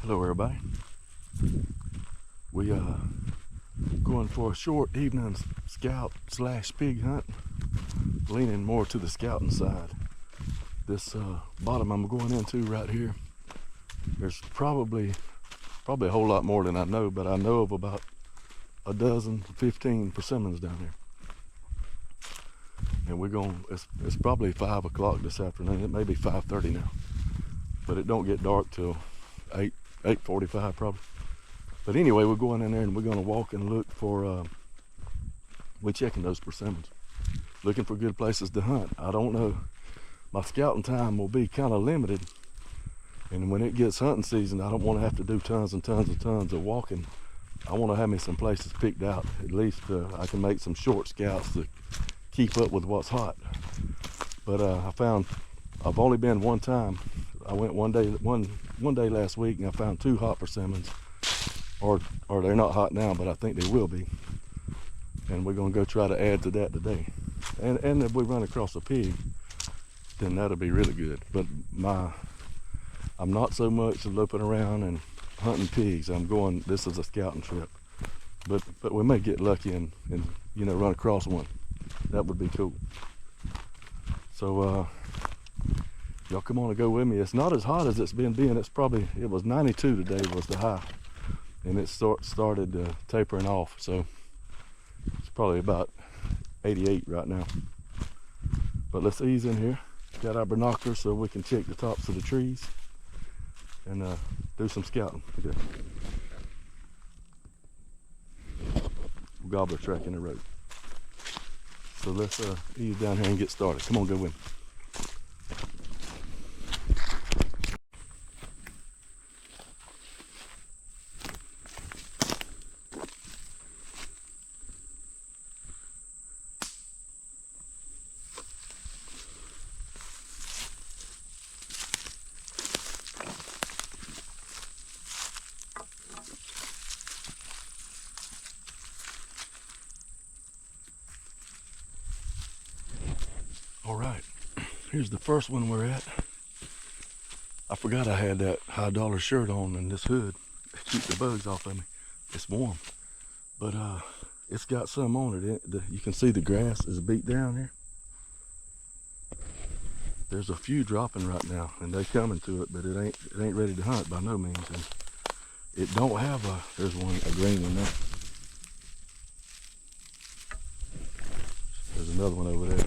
Hello everybody. We going for a short evening scout / pig hunt, leaning more to the scouting side. This bottom I'm going into right here, there's probably a whole lot more than I know, but I know of about a dozen, 15 persimmons down here. And we're going, it's probably 5 o'clock this afternoon. It may be 5:30 now, but it don't get dark till 8:45 probably. But anyway, we're going in there and we're going to walk and look for, we're checking those persimmons, looking for good places to hunt. I don't know, my scouting time will be kind of limited, and when it gets hunting season, I don't want to have to do tons and tons of walking. I want to have me some places picked out. At least I can make some short scouts to keep up with what's hot. But I've only been one time. I went one day last week, and I found 2 hot persimmons, or they're not hot now, but I think they will be. And we're gonna go try to add to that today. And if we run across a pig, then that'll be really good. But I'm not so much loping around and hunting pigs. This is a scouting trip. But we may get lucky and run across one. That would be cool. So y'all come on and go with me. It's not as hot as it's been being. It was 92 today was the high, and it started tapering off. So it's probably about 88 right now. But let's ease in here. Got our binoculars so we can check the tops of the trees and do some scouting. Okay. Gobbler track in the road. So let's ease down here and get started. Come on, go with me. All right, here's the first one we're at. I forgot I had that high dollar shirt on and this hood to keep the bugs off of me. It's warm, but it's got some on it. You can see the grass is beat down here. There's a few dropping right now, and they coming to it, but it ain't ready to hunt by no means. And it don't have there's a green one there. There's another one over there.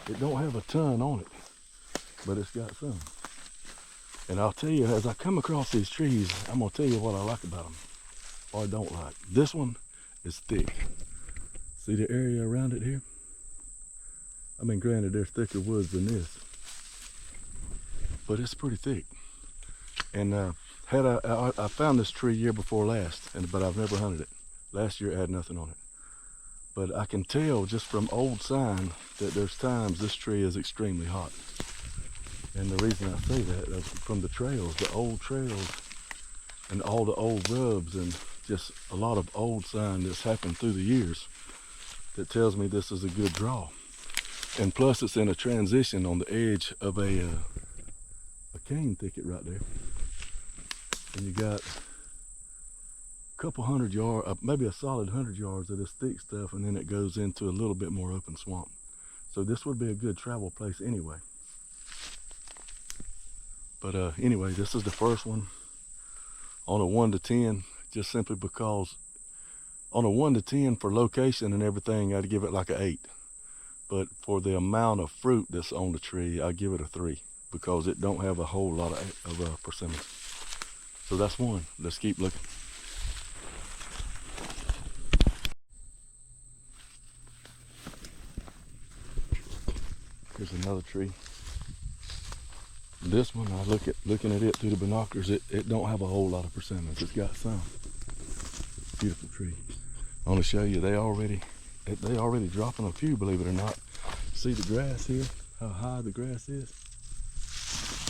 It don't have a ton on it, but it's got some. And I'll tell you, as I come across these trees, I'm gonna tell you what I like about them, or I don't like. This one is thick. See the area around it here? I mean, granted, there's thicker woods than this, but it's pretty thick. And I found this tree year before last, but I've never hunted it. Last year it had nothing on it. But I can tell just from old sign that there's times this tree is extremely hot. And the reason I say that is from the trails, the old trails and all the old rubs and just a lot of old sign that's happened through the years that tells me this is a good draw. And plus it's in a transition on the edge of a cane thicket right there. And you got couple 100 yards, maybe a solid 100 yards of this thick stuff, and then it goes into a little bit more open swamp. So this would be a good travel place anyway. But anyway, this is the first one on a 1 to 10, just simply because on a 1 to 10 for location and everything, I'd give it like an 8. But for the amount of fruit that's on the tree, I give it a 3 because it don't have a whole lot of persimmons. So that's one. Let's keep looking. Here's another tree. This one, looking at it through the binoculars, it don't have a whole lot of persimmons. It's got some. Beautiful tree. I want to show you, they already dropping a few, believe it or not. See the grass here? How high the grass is?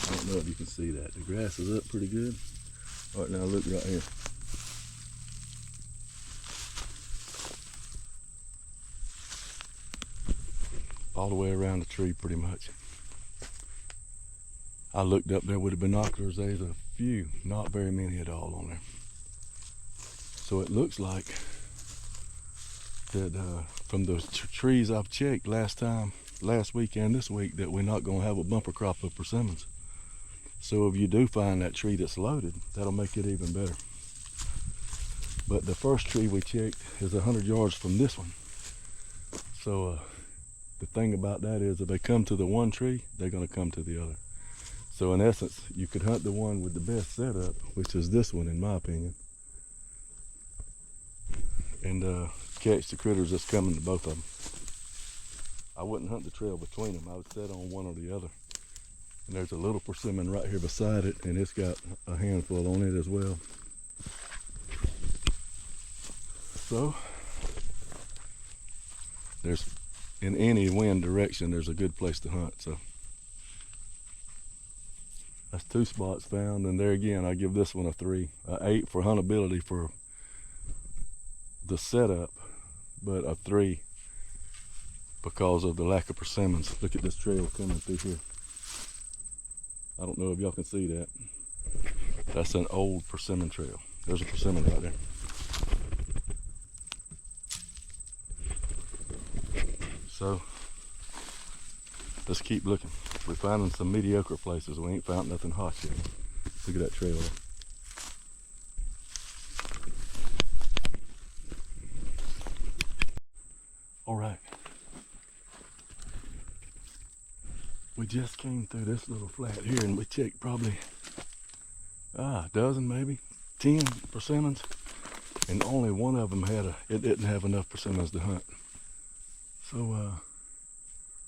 I don't know if you can see that. The grass is up pretty good. All right, now look right here. All the way around the tree pretty much. I looked up there with the binoculars. There's a few, not very many at all on there. So it looks like that from the trees I've checked last week and this week, that we're not going to have a bumper crop of persimmons. So if you do find that tree that's loaded, that'll make it even better. But the first tree we checked is 100 yards from this one. So the thing about that is, if they come to the one tree, they're going to come to the other. So in essence, you could hunt the one with the best setup, which is this one in my opinion, and catch the critters that's coming to both of them. I wouldn't hunt the trail between them. I would set on one or the other. And there's a little persimmon right here beside it, and it's got a handful on it as well. So there's, in any wind direction, there's a good place to hunt. So that's 2 spots found, and there again, I give this one a 3, an 8 for huntability for the setup, but a 3 because of the lack of persimmons. Look at this trail coming through here. I don't know if y'all can see that. That's an old persimmon trail. There's a persimmon right there. So let's keep looking. We're finding some mediocre places. We ain't found nothing hot yet. Look at that trail there. All right. We just came through this little flat here, and we checked probably a dozen, maybe 10 persimmons, and only one of them it didn't have enough persimmons to hunt. So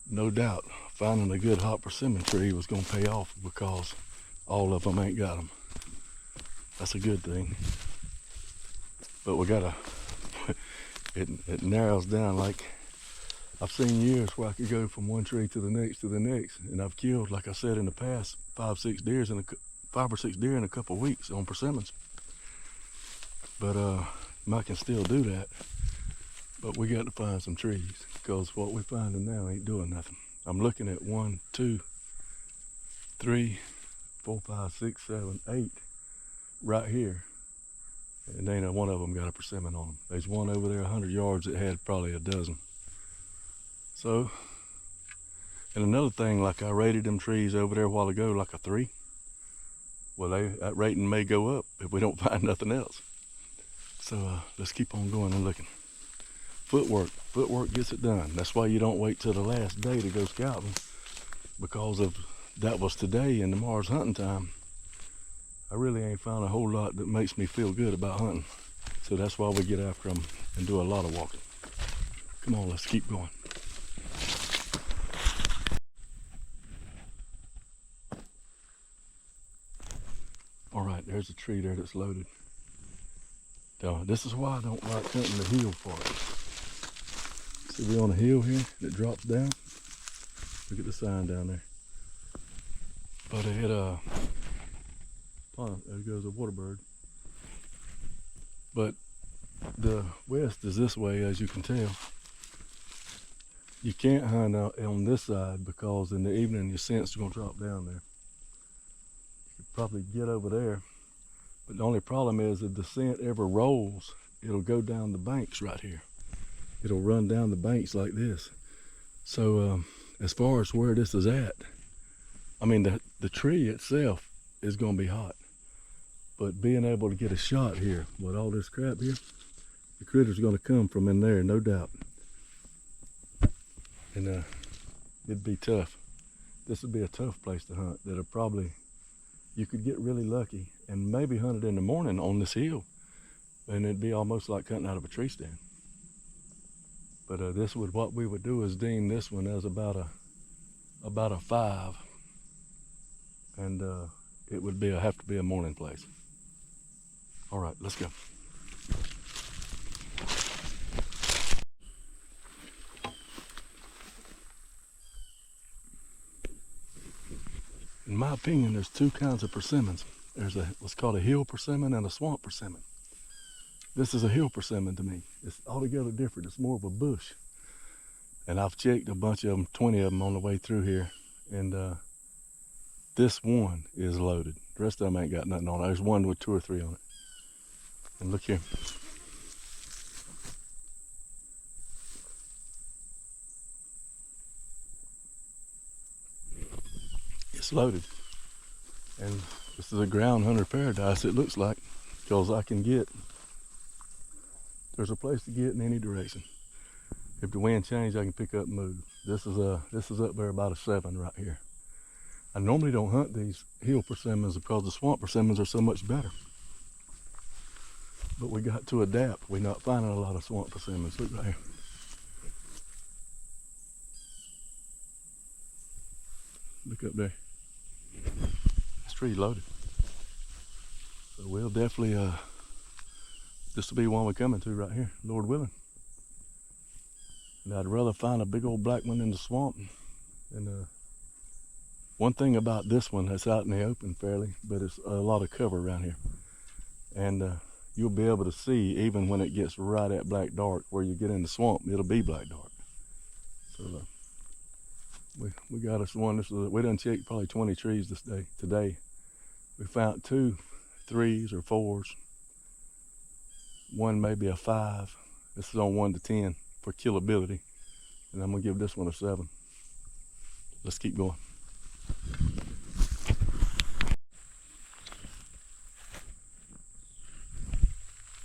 no doubt finding a good hot persimmon tree was going to pay off, because all of them ain't got them. That's a good thing. But we gotta it narrows down. Like, I've seen years where I could go from one tree to the next, and I've killed, like I said in the past, 5 or 6 deer in a couple of weeks on persimmons. But I can still do that. But we got to find some trees, because what we're finding now ain't doing nothing. I'm looking at 1, 2, 3, 4, 5, 6, 7, 8 right here, and ain't one of them got a persimmon on them. There's one over there 100 yards that had probably a dozen. So, and another thing, like I rated them trees over there a while ago like a 3. Well, that rating may go up if we don't find nothing else. So let's keep on going and looking. Footwork gets it done. That's why you don't wait till the last day to go scouting, because of that was today and tomorrow's hunting time. I really ain't found a whole lot that makes me feel good about hunting. So that's why we get after them and do a lot of walking. Come on, let's keep going. All right, there's a tree there that's loaded. Now, this is why I don't like hunting the hill part. See, we're on a hill here that drops down. Look at the sign down there. But it there goes a water bird. But the west is this way, as you can tell. You can't hunt out on this side, because in the evening your scent's gonna drop down there. You could probably get over there, but the only problem is if the scent ever rolls, it'll go down the banks right here. It'll run down the banks like this. So as far as where this is at, I mean, the tree itself is gonna be hot, but being able to get a shot here with all this crap here, the critter's gonna come from in there, no doubt. And it'd be tough. This would be a tough place to hunt. That'll probably, you could get really lucky and maybe hunt it in the morning on this hill, and it'd be almost like hunting out of a tree stand. But what we would do is deem this one as about a 5, and it would have to be a morning place. All right, let's go. In my opinion, there's 2 kinds of persimmons. There's what's called a hill persimmon and a swamp persimmon. This is a hill persimmon to me. It's altogether different. It's more of a bush. And I've checked a bunch of them, 20 of them on the way through here. And this one is loaded. The rest of them ain't got nothing on it. There's one with 2 or 3 on it. And look here. It's loaded. And this is a ground hunter paradise, it looks like, because I can get, there's a place to get in any direction. If the wind changes, I can pick up and move. This is up there about a 7 right here. I normally don't hunt these hill persimmons because the swamp persimmons are so much better. But we got to adapt. We're not finding a lot of swamp persimmons. Look right here. Look up there. This tree loaded. So we'll definitely, this will be one we're coming to right here, Lord willing. And I'd rather find a big old black one in the swamp. And one thing about this one, that's out in the open fairly, but it's a lot of cover around here. And you'll be able to see even when it gets right at black dark, where you get in the swamp, it'll be black dark. So we got us one. We done checked probably 20 trees today. We found 2 3s or 4s. One maybe a 5. This is on 1 to 10 for killability. And I'm gonna give this one a 7. Let's keep going.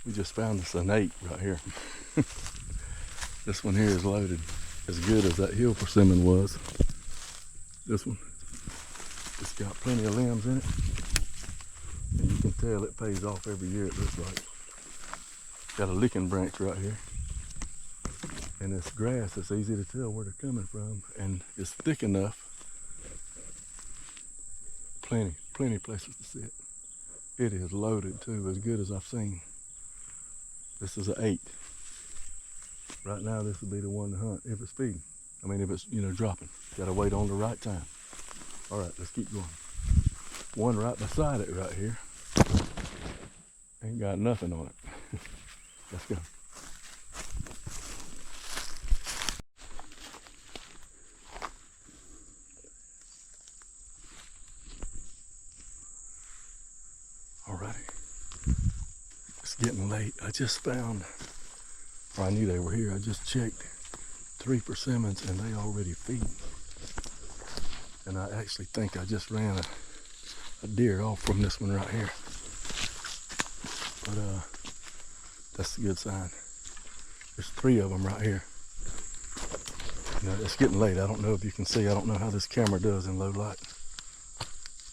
We just found us an 8 right here. This one here is loaded, as good as that hill persimmon was. This one, it's got plenty of limbs in it. And you can tell it pays off every year, it looks like. Got a licking branch right here. And it's grass, it's easy to tell where they're coming from. And it's thick enough. Plenty places to sit. It is loaded too, as good as I've seen. This is an 8. Right now, this would be the one to hunt if it's feeding. I mean, if it's, dropping. Gotta wait on the right time. All right, let's keep going. One right beside it right here. Ain't got nothing on it. Let's go. Alrighty. It's getting late. I just found, or I knew they were here. I just checked 3 persimmons and they already feed. And I actually think I just ran a deer off from this one right here. But that's a good sign. There's 3 of them right here. It's getting late. I don't know if you can see. I don't know how this camera does in low light.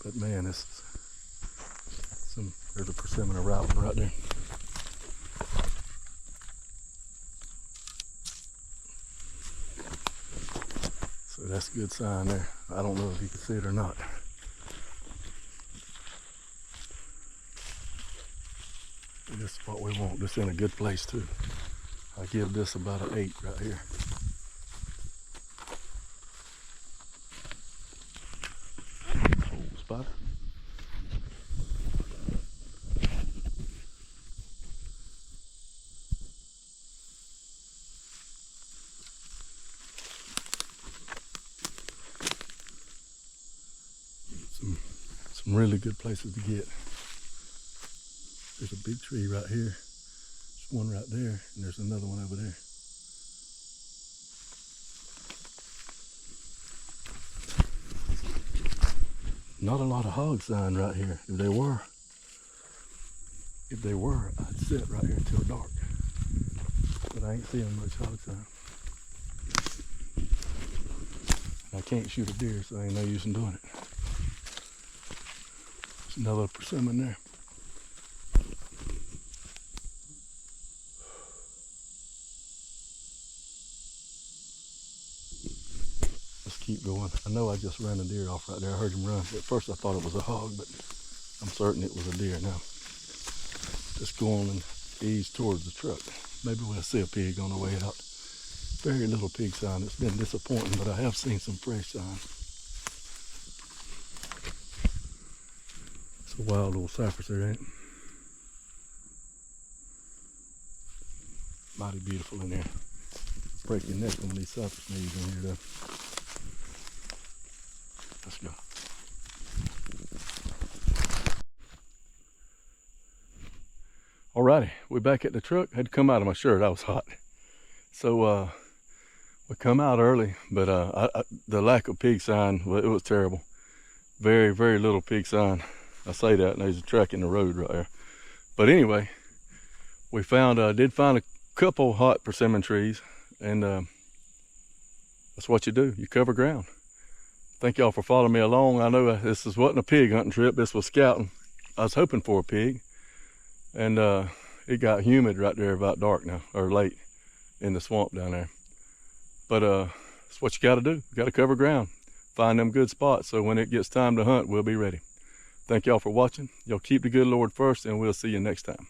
But man, there's a persimmon arrival right there. So that's a good sign there. I don't know if you can see it or not. This is what we want. This in a good place too. I give this about an 8 right here. Old spider. Some really good places to get. There's a big tree right here. There's one right there, and there's another one over there. Not a lot of hog sign right here. If they were, I'd sit right here till dark. But I ain't seeing much hog sign. I can't shoot a deer, so ain't no use in doing it. There's another persimmon there. Keep going. I know I just ran a deer off right there. I heard him run. At first I thought it was a hog, but I'm certain it was a deer now. Just go on and ease towards the truck. Maybe we'll see a pig on the way out. Very little pig sign. It's been disappointing, but I have seen some fresh sign. It's a wild old cypress there, ain't it? Mighty beautiful in there. Break your neck on these cypress leaves in here though. Let's go. Alrighty, we're back at the truck. Had to come out of my shirt, I was hot. So we come out early, but the lack of pig sign, well, it was terrible. Very, very little pig sign. I say that, and there's a track in the road right there. But anyway, we did find a couple hot persimmon trees, and that's what you do. You cover ground. Thank y'all for following me along. I know this wasn't a pig hunting trip. This was scouting. I was hoping for a pig, and it got humid right there about dark now, or late in the swamp down there. But that's what you got to do. You got to cover ground. Find them good spots so when it gets time to hunt, we'll be ready. Thank y'all for watching. Y'all keep the good Lord first, and we'll see you next time.